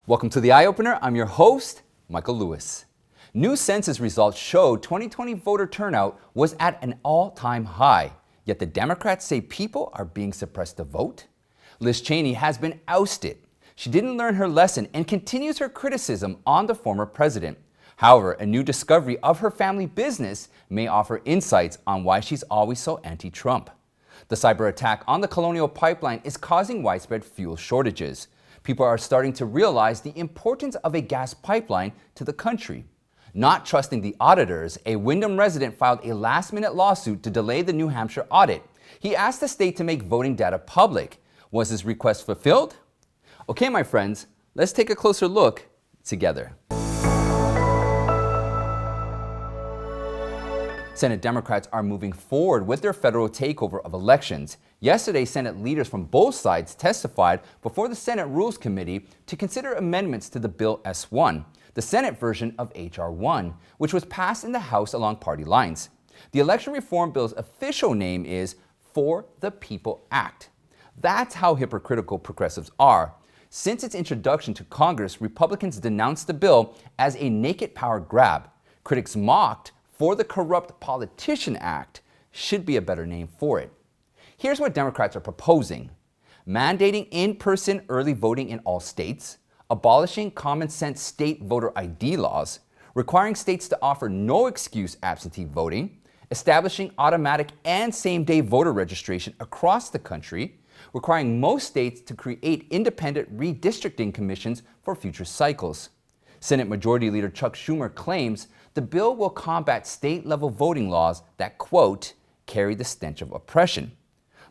Welcome to the Eye Opener. I'm your host, Michael Lewis. New census results showed 2020 voter turnout was at an all-time high, yet the Democrats say people are being suppressed to vote. Liz Cheney has been ousted. She didn't learn her lesson and continues her criticism on the former president. However, a new discovery of her family business may offer insights on why she's always so anti-Trump. The cyber attack on the Colonial Pipeline is causing widespread fuel shortages. People are starting to realize the importance of a gas pipeline to the country. Not trusting the auditors, a Windham resident filed a last-minute lawsuit to delay the New Hampshire audit. He asked the state to make voting data public. Was his request fulfilled? Okay, my friends, let's take a closer look together. Senate Democrats are moving forward with their federal takeover of elections. Yesterday, Senate leaders from both sides testified before the Senate Rules Committee to consider amendments to the Bill S-1, the Senate version of H.R. 1, which was passed in the House along party lines. The election reform bill's official name is For the People Act. That's how hypocritical progressives are. Since its introduction to Congress, Republicans denounced the bill as a naked power grab. Critics mocked For the Corrupt Politician Act should be a better name for it. Here's what Democrats are proposing: mandating in-person early voting in all states, abolishing common sense state voter ID laws, requiring states to offer no excuse absentee voting, establishing automatic and same-day voter registration across the country, requiring most states to create independent redistricting commissions for future cycles. Senate Majority Leader Chuck Schumer claims the bill will combat state-level voting laws that, quote, carry the stench of oppression.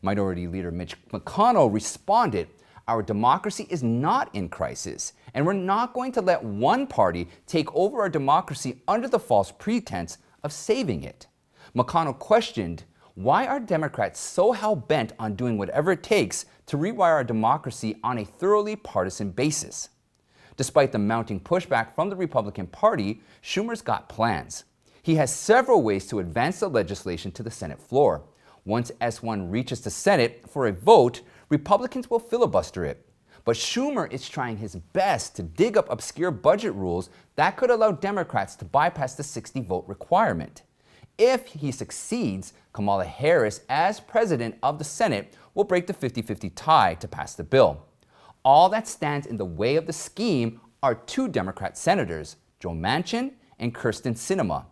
Minority Leader Mitch McConnell responded, "Our democracy is not in crisis, and we're not going to let one party take over our democracy under the false pretense of saving it." McConnell questioned, why are Democrats so hell-bent on doing whatever it takes to rewire our democracy on a thoroughly partisan basis? Despite the mounting pushback from the Republican Party, Schumer's got plans. He has several ways to advance the legislation to the Senate floor. Once S-1 reaches the Senate for a vote, Republicans will filibuster it. But Schumer is trying his best to dig up obscure budget rules that could allow Democrats to bypass the 60-vote requirement. If he succeeds, Kamala Harris, as president of the Senate, will break the 50-50 tie to pass the bill. All that stands in the way of the scheme are two Democrat senators, Joe Manchin and Kyrsten Sinema.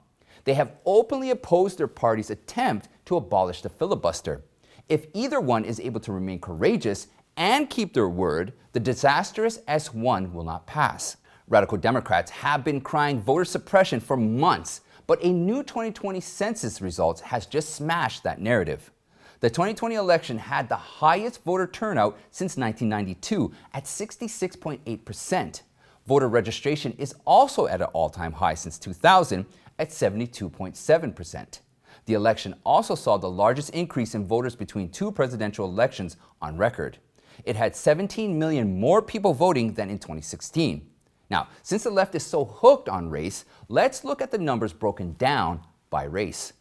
They have openly opposed their party's attempt to abolish the filibuster. If either one is able to remain courageous and keep their word, the disastrous S-1 will not pass. Radical Democrats have been crying voter suppression for months, but a new 2020 census results has just smashed that narrative. The 2020 election had the highest voter turnout since 1992 at 66.8%. Voter registration is also at an all-time high since 2000 at 72.7%. The election also saw the largest increase in voters between two presidential elections on record. It had 17 million more people voting than in 2016. Now, since the left is so hooked on race, let's look at the numbers broken down by race.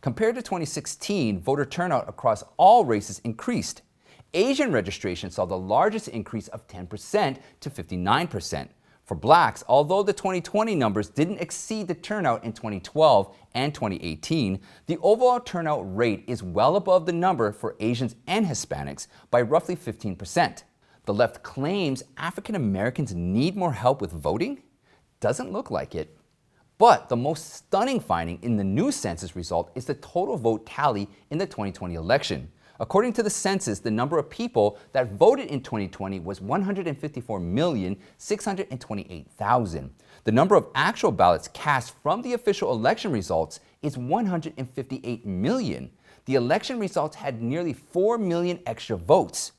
Compared to 2016, voter turnout across all races increased. Asian registration saw the largest increase of 10% to 59%. For blacks, although the 2020 numbers didn't exceed the turnout in 2012 and 2018, the overall turnout rate is well above the number for Asians and Hispanics by roughly 15%. The left claims African Americans need more help with voting? Doesn't look like it. But the most stunning finding in the new census result is the total vote tally in the 2020 election. According to the census, the number of people that voted in 2020 was 154,628,000. The number of actual ballots cast from the official election results is 158 million. The election results had nearly 4 million extra votes.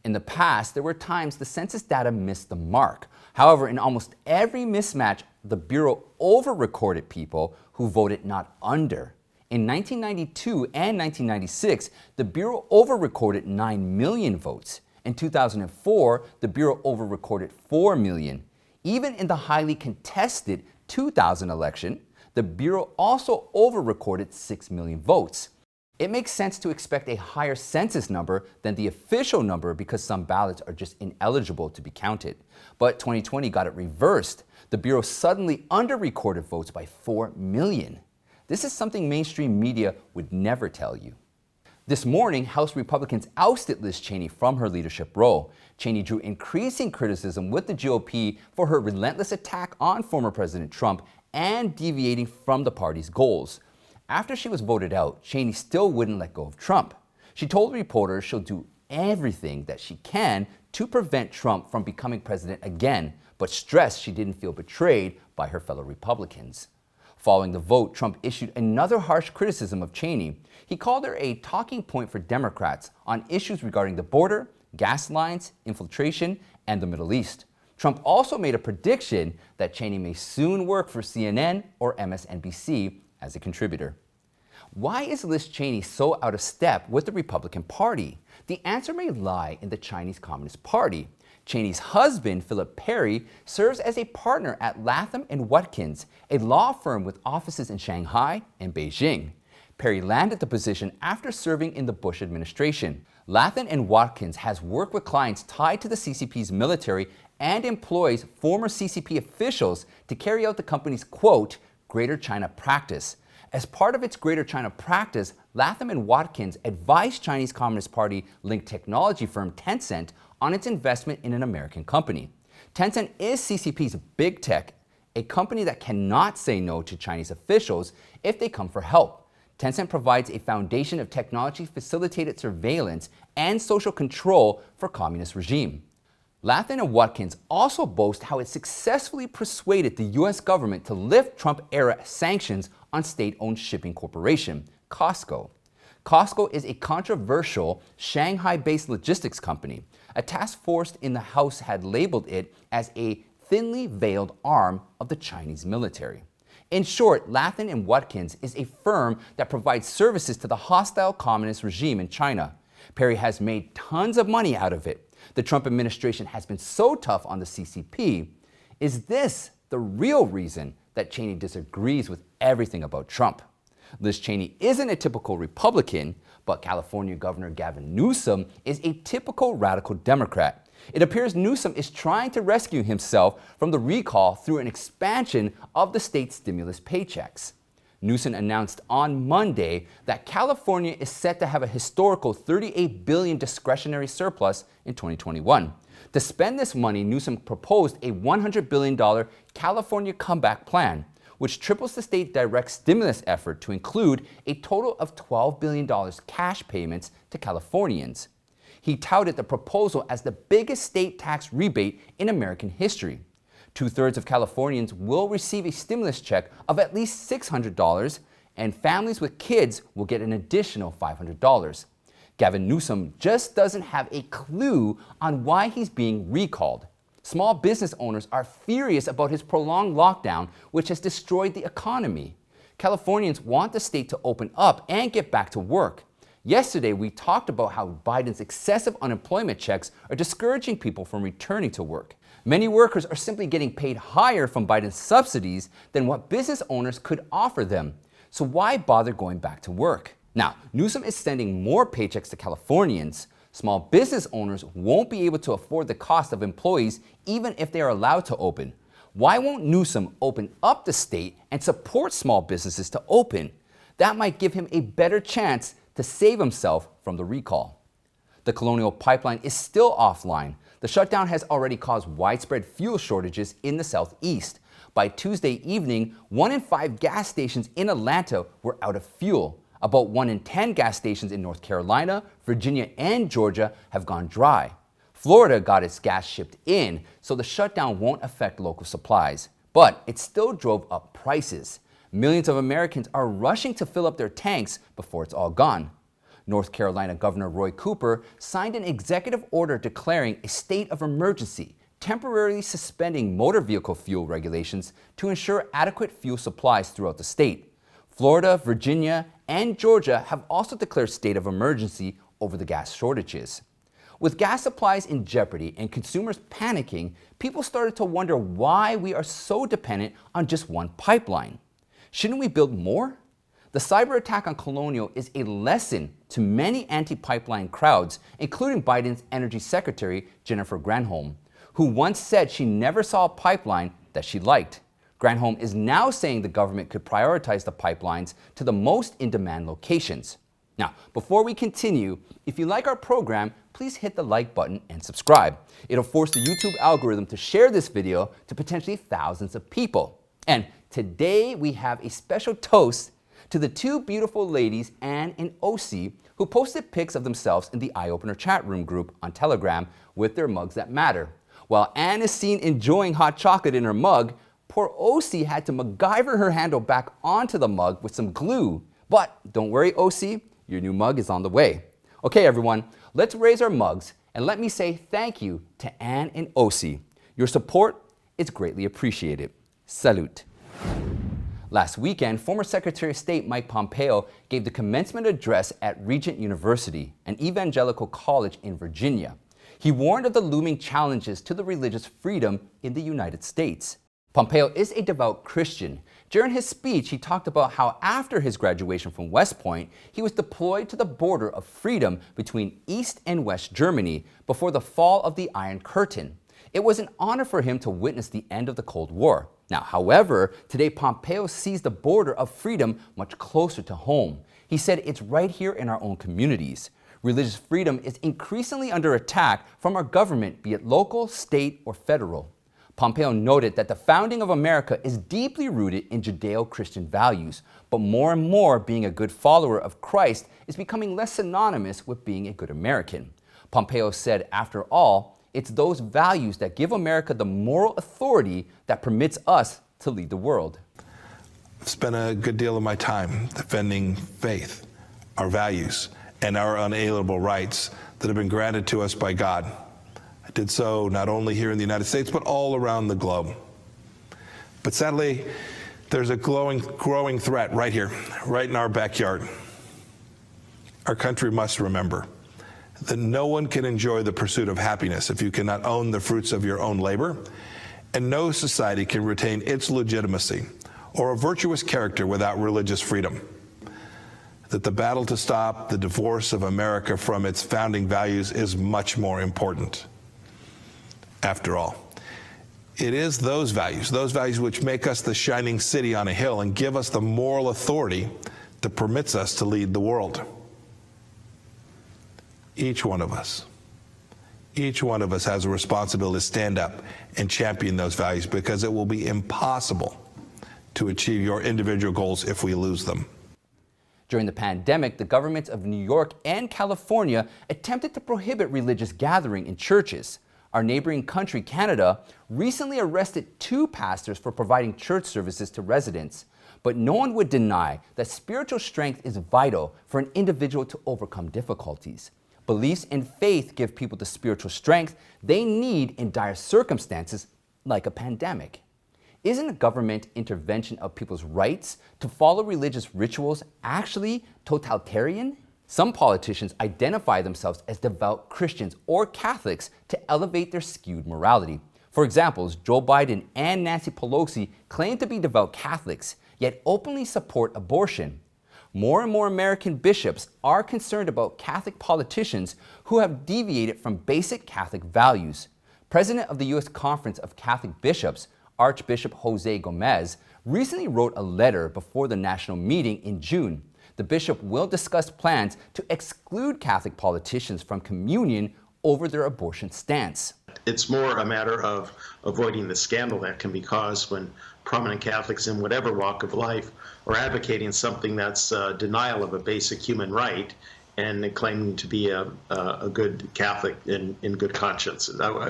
In the past, there were times the census data missed the mark. However, in almost every mismatch, the Bureau over-recorded people who voted not under. In 1992 and 1996, the Bureau over-recorded 9 million votes. In 2004, the Bureau over-recorded 4 million. Even in the highly contested 2000 election, the Bureau also over-recorded 6 million votes. It makes sense to expect a higher census number than the official number because some ballots are just ineligible to be counted. But 2020 got it reversed. The Bureau suddenly under-recorded votes by 4 million. This is something mainstream media would never tell you. This morning, House Republicans ousted Liz Cheney from her leadership role. Cheney drew increasing criticism with the GOP for her relentless attack on former President Trump and deviating from the party's goals. After she was voted out, Cheney still wouldn't let go of Trump. She told reporters she'll do everything that she can to prevent Trump from becoming president again, but stressed she didn't feel betrayed by her fellow Republicans. Following the vote, Trump issued another harsh criticism of Cheney. He called her a talking point for Democrats on issues regarding the border, gas lines, infiltration, and the Middle East. Trump also made a prediction that Cheney may soon work for CNN or MSNBC as a contributor. Why is Liz Cheney so out of step with the Republican Party? The answer may lie in the Chinese Communist Party. Cheney's husband, Philip Perry, serves as a partner at Latham & Watkins, a law firm with offices in Shanghai and Beijing. Perry landed the position after serving in the Bush administration. Latham & Watkins has worked with clients tied to the CCP's military and employs former CCP officials to carry out the company's, quote, Greater China practice. As part of its Greater China practice, Latham & Watkins advised Chinese Communist Party-linked technology firm Tencent on its investment in an American company. Tencent is CCP's big tech, a company that cannot say no to Chinese officials if they come for help. Tencent provides a foundation of technology-facilitated surveillance and social control for communist regime. Latham & Watkins also boast how it successfully persuaded the U.S. government to lift Trump-era sanctions on state-owned shipping corporation, COSCO. COSCO is a controversial Shanghai-based logistics company. A task force in the House had labeled it as a thinly veiled arm of the Chinese military. In short, Latham & Watkins is a firm that provides services to the hostile communist regime in China. Perry has made tons of money out of it. The Trump administration has been so tough on the CCP. Is this the real reason that Cheney disagrees with everything about Trump? Liz Cheney isn't a typical Republican, but California Governor Gavin Newsom is a typical radical Democrat. It appears Newsom is trying to rescue himself from the recall through an expansion of the state's stimulus paychecks. Newsom announced on Monday that California is set to have a historical $38 billion discretionary surplus in 2021. To spend this money, Newsom proposed a $100 billion California Comeback Plan, which triples the state direct stimulus effort to include a total of $12 billion cash payments to Californians. He touted the proposal as the biggest state tax rebate in American history. Two-thirds of Californians will receive a stimulus check of at least $600, and families with kids will get an additional $500. Gavin Newsom just doesn't have a clue on why he's being recalled. Small business owners are furious about his prolonged lockdown, which has destroyed the economy. Californians want the state to open up and get back to work. Yesterday, we talked about how Biden's excessive unemployment checks are discouraging people from returning to work. Many workers are simply getting paid higher from Biden's subsidies than what business owners could offer them. So why bother going back to work? Now, Newsom is sending more paychecks to Californians. Small business owners won't be able to afford the cost of employees even if they are allowed to open. Why won't Newsom open up the state and support small businesses to open? That might give him a better chance to save himself from the recall. The Colonial Pipeline is still offline. The shutdown has already caused widespread fuel shortages in the Southeast. By Tuesday evening, 1 in 5 gas stations in Atlanta were out of fuel. About 1 in 10 gas stations in North Carolina, Virginia, and Georgia have gone dry. Florida got its gas shipped in, so the shutdown won't affect local supplies. But it still drove up prices. Millions of Americans are rushing to fill up their tanks before it's all gone. North Carolina Governor Roy Cooper signed an executive order declaring a state of emergency, temporarily suspending motor vehicle fuel regulations to ensure adequate fuel supplies throughout the state. Florida, Virginia, and Georgia have also declared state of emergency over the gas shortages. With gas supplies in jeopardy and consumers panicking, people started to wonder why we are so dependent on just one pipeline. Shouldn't we build more? The cyber attack on Colonial is a lesson to many anti-pipeline crowds, including Biden's Energy Secretary, Jennifer Granholm, who once said she never saw a pipeline that she liked. Granholm is now saying the government could prioritize the pipelines to the most in-demand locations. Now, before we continue, if you like our program, please hit the like button and subscribe. It'll force the YouTube algorithm to share this video to potentially thousands of people. And today we have a special toast to the two beautiful ladies, Anne and Osi, who posted pics of themselves in the Eye Opener chat room group on Telegram with their mugs that matter. While Anne is seen enjoying hot chocolate in her mug, poor Osi had to MacGyver her handle back onto the mug with some glue. But don't worry, Osi, your new mug is on the way. Okay, everyone, let's raise our mugs and let me say thank you to Anne and Osi. Your support is greatly appreciated. Salute. Last weekend, former Secretary of State Mike Pompeo gave the commencement address at Regent University, an evangelical college in Virginia. He warned of the looming challenges to the religious freedom in the United States. Pompeo is a devout Christian. During his speech, he talked about how after his graduation from West Point, he was deployed to the border of freedom between East and West Germany before the fall of the Iron Curtain. It was an honor for him to witness the end of the Cold War. Now, however, today Pompeo sees the border of freedom much closer to home. He said it's right here in our own communities. Religious freedom is increasingly under attack from our government, be it local, state, or federal. Pompeo noted that the founding of America is deeply rooted in Judeo-Christian values, but more and more being a good follower of Christ is becoming less synonymous with being a good American. Pompeo said, after all, it's those values that give America the moral authority that permits us to lead the world. I've spent a good deal of my time defending faith, our values, and our unalienable rights that have been granted to us by God. I did so not only here in the United States, but all around the globe. But sadly, there's a growing threat right here, right in our backyard. Our country must remember that no one can enjoy the pursuit of happiness if you cannot own the fruits of your own labor, and no society can retain its legitimacy or a virtuous character without religious freedom. That the battle to stop the divorce of America from its founding values is much more important. After all, it is those values which make us the shining city on a hill and give us the moral authority that permits us to lead the world. Each one of us has a responsibility to stand up and champion those values, because it will be impossible to achieve your individual goals if we lose them. During the pandemic, the governments of New York and California attempted to prohibit religious gathering in churches. Our neighboring country, Canada, recently arrested 2 pastors for providing church services to residents. But no one would deny that spiritual strength is vital for an individual to overcome difficulties. Beliefs and faith give people the spiritual strength they need in dire circumstances like a pandemic. Isn't government intervention of people's rights to follow religious rituals actually totalitarian? Some politicians identify themselves as devout Christians or Catholics to elevate their skewed morality. For example, Joe Biden and Nancy Pelosi claim to be devout Catholics, yet openly support abortion. More and more American bishops are concerned about Catholic politicians who have deviated from basic Catholic values. President of the U.S. Conference of Catholic Bishops, Archbishop Jose Gomez, recently wrote a letter before the national meeting in June. The bishop will discuss plans to exclude Catholic politicians from communion over their abortion stance. It's more a matter of avoiding the scandal that can be caused when prominent Catholics in whatever walk of life are advocating something that's denial of a basic human right and claiming to be a good Catholic in good conscience.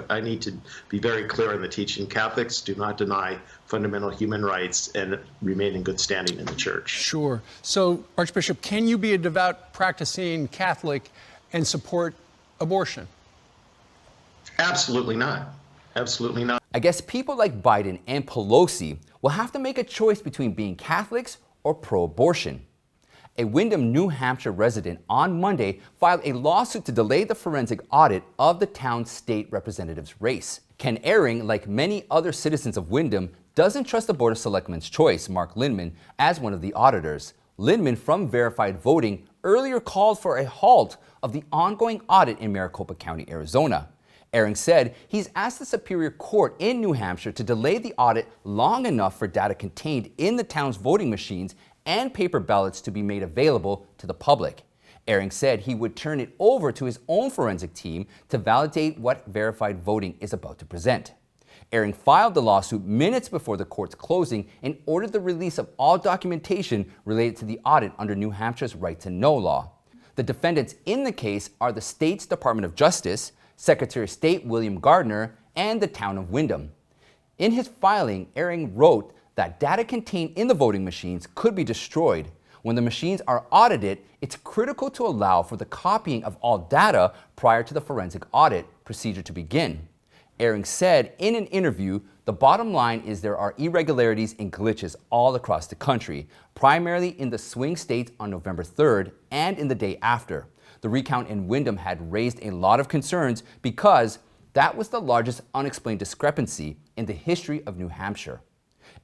I need to be very clear in the teaching. Catholics do not deny fundamental human rights and remain in good standing in the church. Sure. So, Archbishop, can you be a devout practicing Catholic and support abortion? Absolutely not. Absolutely not. I guess people like Biden and Pelosi will have to make a choice between being Catholics or pro-abortion. A Windham, New Hampshire resident on Monday filed a lawsuit to delay the forensic audit of the town's state representative's race. Ken Eyring, like many other citizens of Windham, doesn't trust the Board of Selectmen's choice, Mark Lindeman, as one of the auditors. Lindeman from Verified Voting earlier called for a halt of the ongoing audit in Maricopa County, Arizona. Eyring said he's asked the Superior Court in New Hampshire to delay the audit long enough for data contained in the town's voting machines and paper ballots to be made available to the public. Eyring said he would turn it over to his own forensic team to validate what Verified Voting is about to present. Eyring filed the lawsuit minutes before the court's closing and ordered the release of all documentation related to the audit under New Hampshire's right to know law. The defendants in the case are the state's Department of Justice, Secretary of State William Gardner, and the town of Windham. In his filing, Eyring wrote that data contained in the voting machines could be destroyed. When the machines are audited, it's critical to allow for the copying of all data prior to the forensic audit procedure to begin. Eyring said in an interview, the bottom line is there are irregularities and glitches all across the country, primarily in the swing states on November 3rd and in the day after. The recount in Windham had raised a lot of concerns because that was the largest unexplained discrepancy in the history of New Hampshire.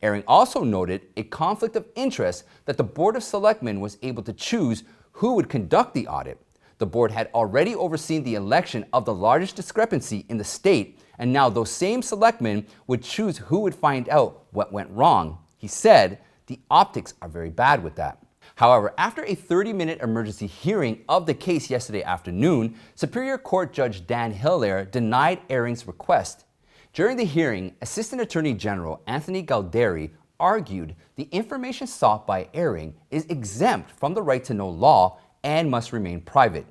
Eyring also noted a conflict of interest that the Board of Selectmen was able to choose who would conduct the audit. The board had already overseen the election of the largest discrepancy in the state, and now those same selectmen would choose who would find out what went wrong. He said the optics are very bad with that. However, after a 30-minute emergency hearing of the case yesterday afternoon, Superior Court Judge Dan Hilaire denied Eyring's request. During the hearing, Assistant Attorney General Anthony Galderi argued the information sought by Eyring is exempt from the right to know law and must remain private.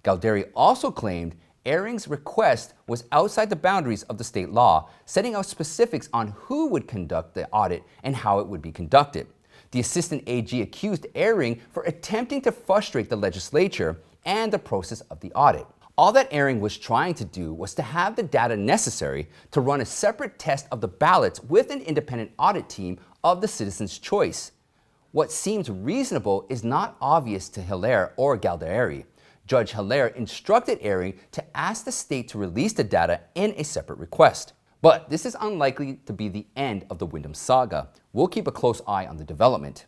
Galderi also claimed Eyring's request was outside the boundaries of the state law, setting out specifics on who would conduct the audit and how it would be conducted. The Assistant AG accused Eyring for attempting to frustrate the legislature and the process of the audit. All that Eyring was trying to do was to have the data necessary to run a separate test of the ballots with an independent audit team of the citizen's choice. What seems reasonable is not obvious to Hilaire or Galderi. Judge Hilaire instructed Eyring to ask the state to release the data in a separate request. But this is unlikely to be the end of the Windham saga. We'll keep a close eye on the development.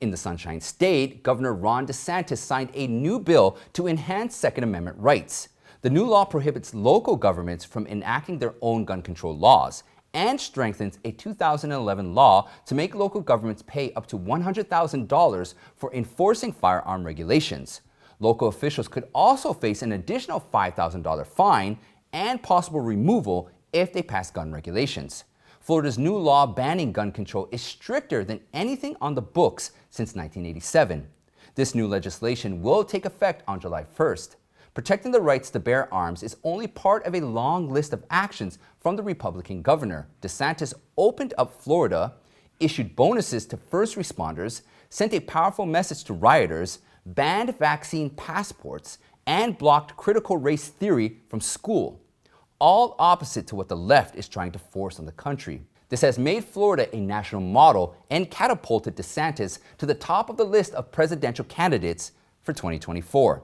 In the Sunshine State, Governor Ron DeSantis signed a new bill to enhance Second Amendment rights. The new law prohibits local governments from enacting their own gun control laws and strengthens a 2011 law to make local governments pay up to $100,000 for enforcing firearm regulations. Local officials could also face an additional $5,000 fine and possible removal if they pass gun regulations. Florida's new law banning gun control is stricter than anything on the books since 1987. This new legislation will take effect on July 1st. Protecting the rights to bear arms is only part of a long list of actions from the Republican governor. DeSantis opened up Florida, issued bonuses to first responders, sent a powerful message to rioters, banned vaccine passports, and blocked critical race theory from school. All opposite to what the left is trying to force on the country. This has made Florida a national model and catapulted DeSantis to the top of the list of presidential candidates for 2024.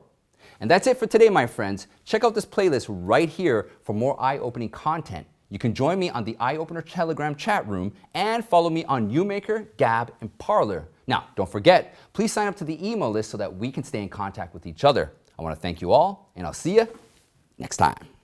And that's it for today, my friends. Check out this playlist right here for more eye-opening content. You can join me on the Eye Opener Telegram chat room and follow me on YouMaker, Gab, and Parler. Now, don't forget, please sign up to the email list so that we can stay in contact with each other. I want to thank you all, and I'll see you next time.